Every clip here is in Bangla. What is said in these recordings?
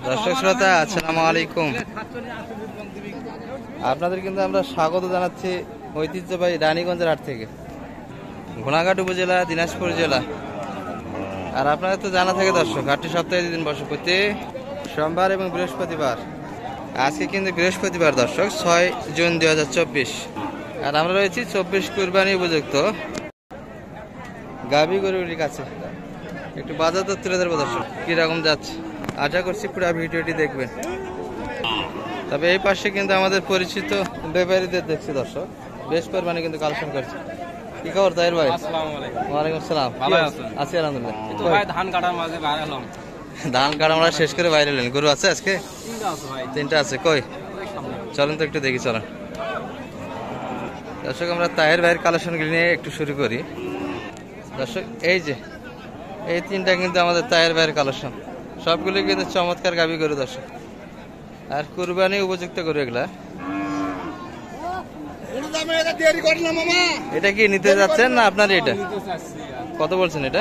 দর্শক শ্রোতা আসসালামু আলাইকুম। আপনাদের কিন্তু আমরা স্বাগত জানাচ্ছি ঐতিহ্যবাহী রানীগঞ্জের হাট থেকে, ঘোড়াঘাট উপজেলা, দিনাজপুর জেলা। আর আপনাদের তো জানা থাকে দর্শক, হাটটি সপ্তাহে 2 দিন বসে, প্রতি সোমবার এবং বৃহস্পতিবার। আজকে কিন্তু বৃহস্পতিবার দর্শক, 6 জুন 2024। আর আমরা রয়েছি 24 কুরবানি উপযুক্ত গাভী গরুগুলির কাছে। একটু বাজার দর তুলে ধরবো দর্শক, কিরকম যাচ্ছে। আশা করছি পুরো ভিডিওটি দেখবেন। তবে এই পাশে কিন্তু আমাদের পরিচিত ব্যাপারীদের দেখছি দর্শক, বেশ পরিমাণে কিন্তু কালেকশন করছে। কি খবর তাহির ভাই? ওয়ালাইকুম আসসালাম। আছি আলহামদুলিল্লাহ। ধান কাটা আমরা শেষ করে বাইরে এলেন। গরু আছে আজকে? 3টা আছে। কই চলেন তো একটু দেখি, চলেন দর্শক। আমরা তাহের ভাইয়ের কালেকশনগুলি নিয়ে একটু শুরু করি দর্শক। এই যে এই 3টা কিন্তু আমাদের তাহের ভাইয়ের কালেকশন, সবগুলি কিন্তু চমৎকার গাভী গরু দর্শক, আর কুরবানি উপযুক্ত গরু এগুলা। এটা কি নিতে যাচ্ছেন না আপনার? এটা কত বলছেন এটা?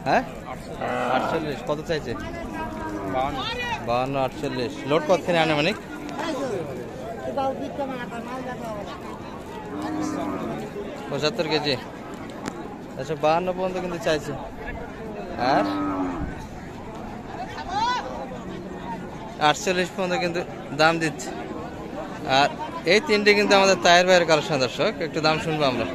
হ্যাঁ 48। কত চাইছে? 52 48। লোড কতখানি আনুমানিক? 75 কেজি। আচ্ছা 52 পর্যন্ত কিন্তু চাইছে, আর 48 পর্যন্ত কিন্তু দাম দিচ্ছে। আর এই 3টে কিন্তু আমাদের তাহের ভাইয়ের কালেকশন দর্শক, একটু দাম শুনবো আমরা।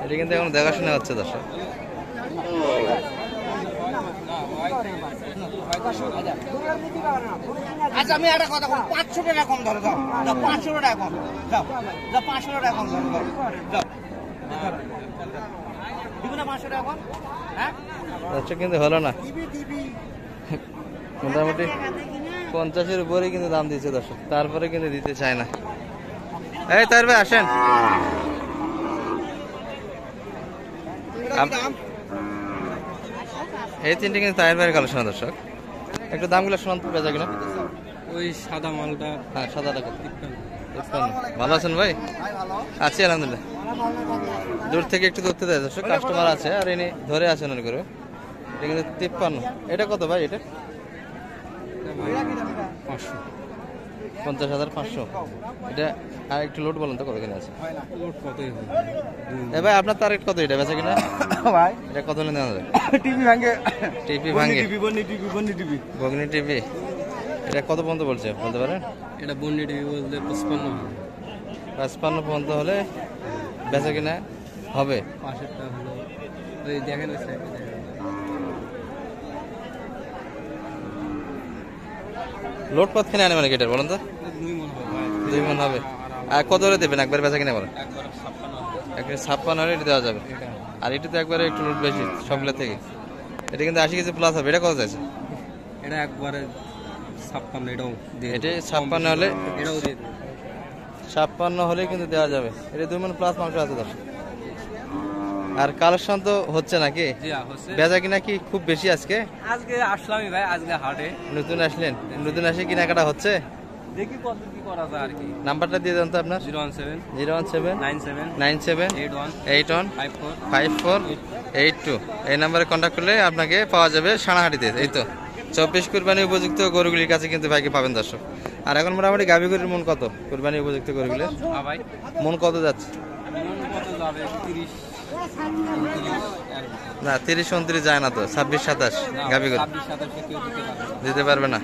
এটা কিন্তু এখন দেখাশোনা হচ্ছে দর্শক। আচ্ছা আমি একটা কথা বলবো, 500 টাকা কম ধরো, দাও 500 টাকা কম, দাও 500 টাকা কম ধরো, দাও দিব না 500 টাকা কম। হ্যাঁ আচ্ছা কিন্তু হলো না, মোটামুটি 50-এর উপরেই কিন্তু দাম দিচ্ছে দর্শক, তারপরে কিন্তু দিতে চায় না। এই তার ভাই আসেন। এই 3টে কিন্তু তাহের ভাইয়ের কালেকশন দর্শক, একটু দামগুলো শোনান তো, বেচা কিনা। ওই সাদা মালটা, হ্যাঁ সাদা টাকা 53। ভালো আছেন ভাই? আছি আলহামদুলিল্লাহ। দূর থেকে একটু ধরতে দেয় দর্শক, কাস্টমার আছে আর এনে ধরে আছেন অনেক করে। এটা কিন্তু 53। এটা কত ভাই? এটা 50,500। এটা আর একটু লোড বলেন তো কতখানি আছে? এ ভাই আপনার টার্গেট কত এটা বেচা কিনা ভাই? এটা কত নিয়ে নেওয়া যায়? টিভি ভাঙে, টিভি ভাঙে, বগনি টিভি। এটা কত পর্যন্ত বলছে বলতে পারেন? এটা বন্নি টিভি বলতে 55 পর্যন্ত হলে বেচা কিনা হবে। পাশেরটা হলো ওই দেখেন, ওই সাইডে দেখেন। লোড কতখানি আনে মানে গেটের বলেন তো? 2 মণ হবে। আর কত হলে দেবেন একবার বেচা কিনা বলেন? একবার 56 হলে এটা দেওয়া যাবে। আর এটা তো একবারে একটু লোড বেশি সবগুলো থেকে। এটা কিন্তু 80 কেজি প্লাস হবে। এটা কত চাইছে? এটা একবারে 56। এটাও দিয়ে, এটা 56 হলে, এটাও দিয়ে 56 হলে কিন্তু দেওয়া যাবে। এটা 2 মণ প্লাস মাংস আছে দর্শক। আর কালেকশন তো হচ্ছে নাকি? জি হচ্ছে। বেচা কিনা কি খুব বেশি আজকে? আজকে আসলামই ভাই, আজকে হাটে নতুন আসলেন, নতুন আসে কেনাকাটা হচ্ছে। দেখি কত কি করা যায় আর কি। নাম্বারটা দিয়ে দেন তো আপনার। 017 017 97 97 81 81 54 54 82। এই নাম্বারে কন্ট্যাক্ট করলে আপনাকে পাওয়া যাবে সানাহাটিতে। এই তো 24 কুরবানি উপযুক্ত গরুগুলির কাছে কিন্তু ভাইকে পাবেন দর্শক। আর এখন মোটামুটি গাভী গরুর মন কত কুরবানি উপযুক্ত গরুগুলির? হ্যাঁ ভাই, মন কত যাচ্ছে? কত যাবে? 30 না 30 29 যায় না তো, 26 27 গাভী গরু 26 27 কেউ দিতে দিতে পারবে পারবে না।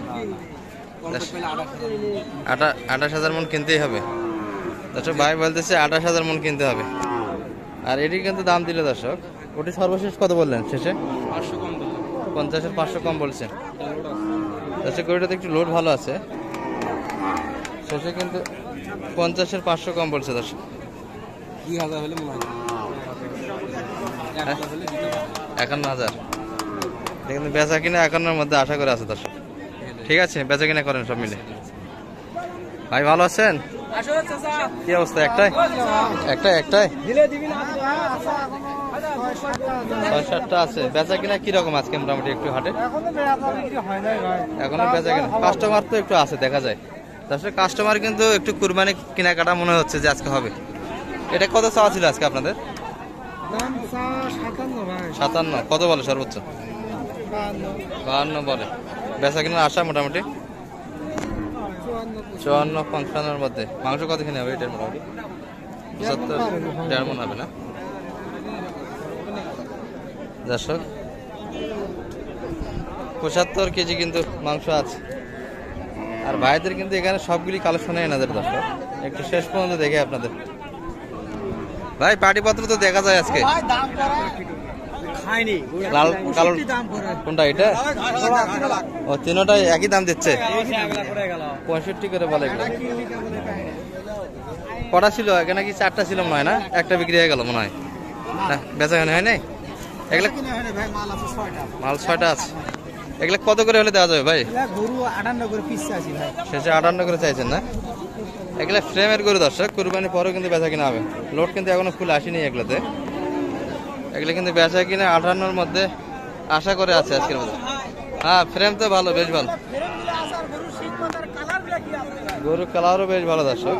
28,000 মন কিনতেই হবে দর্শক। ভাই বলতেছে 28,000 মন কিনতে হবে। আর এটি কিন্তু দাম দিলে দর্শক, ওটি সর্বশেষ কত বললেন শেষে? 500 কম দিল। 50-এর 500 কম বলছেন দর্শক। গরুটাতে একটু লোড ভালো আছে, শেষে কিন্তু 50-এর 500 কম বলছে দর্শক। 2000 হলে মনে হয় 1000 হলে দিতে পারবে। 51,000 কিন্তু বেচা কিনা 51-এর মধ্যে আশা করে আছে দর্শক। ঠিক আছে, বেচা কিনা করেন সব মিলে। ভাই ভালো আছেন? কি অবস্থা? একটাই 6-7টা আছে। বেচা কিনা কিরকম আজকে মোটামুটি একটু হাটে? এখনো বেচা কিনা কাস্টমার তো একটু আছে দেখা যায়। দর্শক কাস্টমার কিন্তু একটু কুরবানি কেনাকাটা মনে হচ্ছে যে আজকে হবে। এটা কত চাওয়া ছিল আজকে আপনাদের? 57। কত বলে সর্বোচ্চ? 52 বলে। বেচা কিনার আশা মোটামুটি 54-55 মধ্যে। মাংস কত কিনে হবে এটার মোটামুটি? 75, 1.5 মণ হবে না দর্শক? 75 কেজি কিন্তু মাংস আছে। আর ভাইদের কিন্তু এখানে সবগুলি কালেকশন এনাদের দর্শক, একটু শেষ পর্যন্ত দেখে আপনাদের। ভাই পাটিপত্র তো দেখা যায় আজকে লাল কালো কোনটা এটা? ও তিনটাই একই দাম দিচ্ছে 65 করে বলে। কটা ছিল এখানে? কি 4টা ছিল মনে হয় না? একটা বিক্রি হয়ে গেল মনে হয় না, বেচা কেনা হয় নাই এগুলা? মাল 6টা আছে। এগুলা কত করে হলে দেওয়া যাবে ভাই? গরু 58 করে পিস আছে ভাই। শেষে 58 করে চাইছেন না? এগুলা ফ্রেমের গরু দর্শক, কুরবানি পরেও কিন্তু বেচা কিনা হবে। লোড কিন্তু এখনো ফুল আসেনি এগুলোতে। এগুলো কিন্তু বেচা কিনা 58-র মধ্যে আশা করে আছে আজকের মধ্যে। হ্যাঁ ফ্রেম তো ভালো, বেশ ভালো। গরু কালারও বেশ ভালো দর্শক।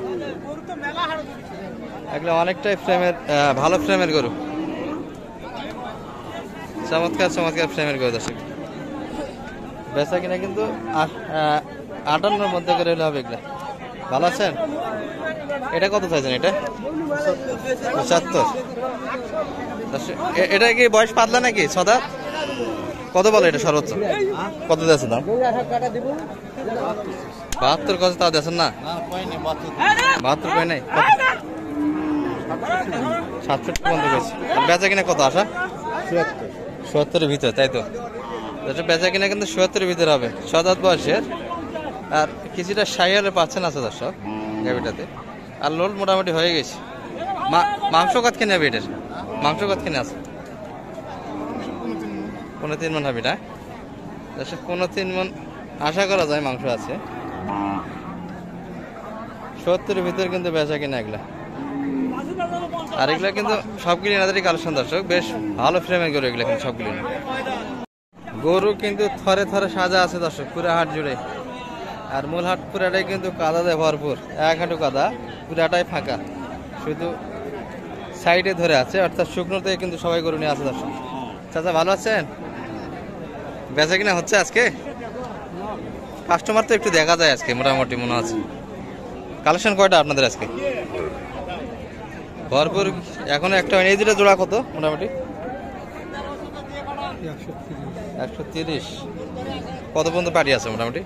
এগুলো অনেকটাই ফ্রেমের, ভালো ফ্রেমের গরু, চমৎকার চমৎকার ফ্রেমের গরু দর্শক। বেচা কিনা কিন্তু 58-র মধ্যে করে হলে হবে। এগুলা ভালো আছেন? এটা কত চাইছেন? এটা 75। এটা কি বয়স পাতলা নাকি? সদা কত বলে এটা সর্বোচ্চ? কত দিয়েছে দাম? 72 কত তাও দিয়েছেন না? 72 কয় নাই, 67 পর্যন্ত গেছে। বেচা কিনা কত আশা? 70-এর ভিতরে, তাই তো? বেচা কিনা কিন্তু 70-এর ভিতরে হবে। 7 বয়সের, আর কিছুটা 60 পাচ্ছেন আছে দর্শক গাভিটাতে। আর লোড মোটামুটি হয়ে গেছে। মাংস কত কিনে হবে এটার? মাংস কত কিনে আছে? 3.5 মণ হবে না দর্শক? 3.5 মণ আশা করা যায় মাংস আছে। 70-এর ভিতরে কিন্তু বেচা কিনা এগুলা। আর এগুলা কিন্তু সবগুলি এনাদেরই কালেকশন দর্শক, বেশ ভালো ফ্রেমের গরু এগুলা কিন্তু সবগুলি। গরু কিন্তু থরে থরে সাজা আছে দর্শক পুরা হাট জুড়ে। আর মূল হাট পুরাটাই কিন্তু কাদা দিয়ে ভরপুর, এক হাঁটু কাদা, পুরাটাই ফাঁকা, শুধু সাইডে ধরে আছে, অর্থাৎ শুকনোতে কিন্তু সবাই গরু নিয়ে আছে দর্শক। চাচা ভালো আছেন? বেচা কিনা হচ্ছে আজকে? কাস্টমার তো একটু দেখা যায় আজকে মোটামুটি মনে আছে। কালেকশন কয়টা আপনাদের আজকে? ভরপুর এখনো একটা হয়নি। এই দুটো জোড়া কত মোটামুটি? 130। কত পর্যন্ত পাটি আছে মোটামুটি?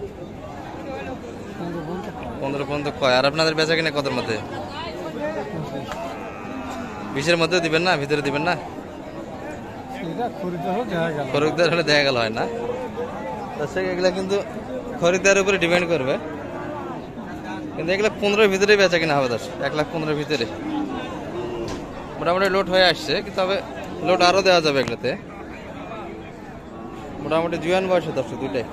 15 পর্যন্ত কয়। আর আপনাদের বেচা কিনা কতর মধ্যে? 20-এর মধ্যে দিবেন না? ভিতরে দিবেন না? খরিদ্দার হলে দেখা গেল হয় না দর্শক। এগুলা কিন্তু খরিদ্দারের উপরে ডিপেন্ড করবে, কিন্তু এগুলো 15-এর ভিতরে বেচা কিনা হবে দর্শক। 1,15,000 ভিতরে মোটামুটি লোড হয়ে আসছে, তবে লোড আরো দেওয়া যাবে এগুলোতে। মোটামুটি জুয়ান বয়সে দর্শক দুইটাই।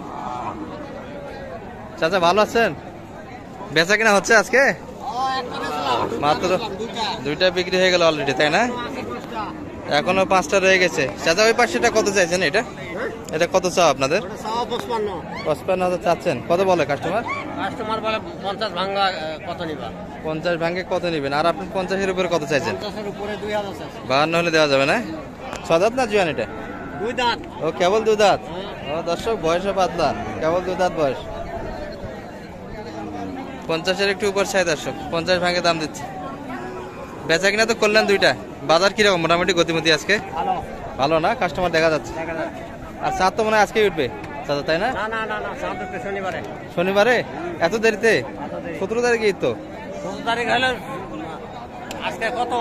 চাচা ভালো আছেন? বেচা কিনা হচ্ছে আজকে? মাত্র 2টা বিক্রি হয়ে গেল অলরেডি, তাই না? এখনো 5টা রয়ে গেছে। চাচা ওই পাশেটা কত চাইছেন? এটা কত চাও আপনাদের? 55,000 চাচ্ছেন। কত বলে কাস্টমার? কাস্টমার বলে 50 ভাঙা কত নিবা? 50 ভাঙে কত নিবেন? আর আপনি 50-এর উপরে কত চাইছেন? 50-এর উপরে 2000 আছে। 52 হলে দেওয়া যাবে না? 6 দাঁত না জুয়ান এটা? 2 দাঁত। ও কেবল 2 দাঁত। ও দর্শক বয়সে পাতলা, কেবল 2 দাঁত বয়স। 50-এর একটু উপর চাই দর্শক, 50 ভাঙে দাম দিচ্ছে। বেচা কিনা তো করলেন 2টা। বাজার কিরকম মোটামুটি গতিমতি আজকে? ভালো না? কাস্টমার দেখা যাচ্ছে। আর চাঁদ তো মনে হয় আজকেই উঠবে চাচা, তাই না? চাঁদ উঠবে শনিবারে। শনিবারে? এত দেরিতে? 17 তারিখে তো। 17 তারিখ হলো আজকে কত?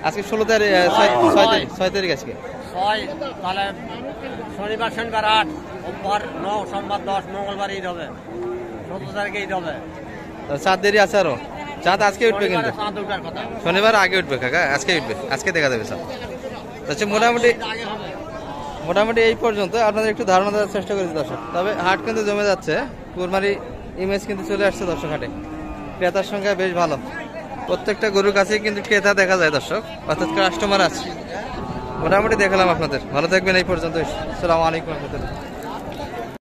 আজকে 16 তারিখ, 6 তারিখ আজকে। 6 তাহলে শনিবার 8, সোমবার 9, সোমবার 10, মঙ্গলবার ঈদ হবে। 17 তারিখে ঈদ হবে। চাঁদ দেরি আছে আরো। চাঁদ আজকে উঠবে কিন্তু। চাঁদ উঠার কথা। শনিবার আগে উঠবে কাকা, আজকে উঠবে, আজকে দেখা যাবে চাঁদ। আচ্ছা মোটামুটি এই পর্যন্ত আপনাদের একটু ধারণা দেওয়ার চেষ্টা করেছি দর্শক। তবে হাট কিন্তু জমে যাচ্ছে, কুরবানি ইমেজ কিন্তু চলে আসছে দর্শক হাটে। ক্রেতার সংখ্যা বেশ ভালো, প্রত্যেকটা গরুর কাছেই কিন্তু ক্রেতা দেখা যায় দর্শক, অর্থাৎ কাস্টমার আছে। মোটামুটি দেখালাম আপনাদের। ভালো থাকবেন এই পর্যন্ত। আসসালামু আলাইকুম রহমতুল্লাহ।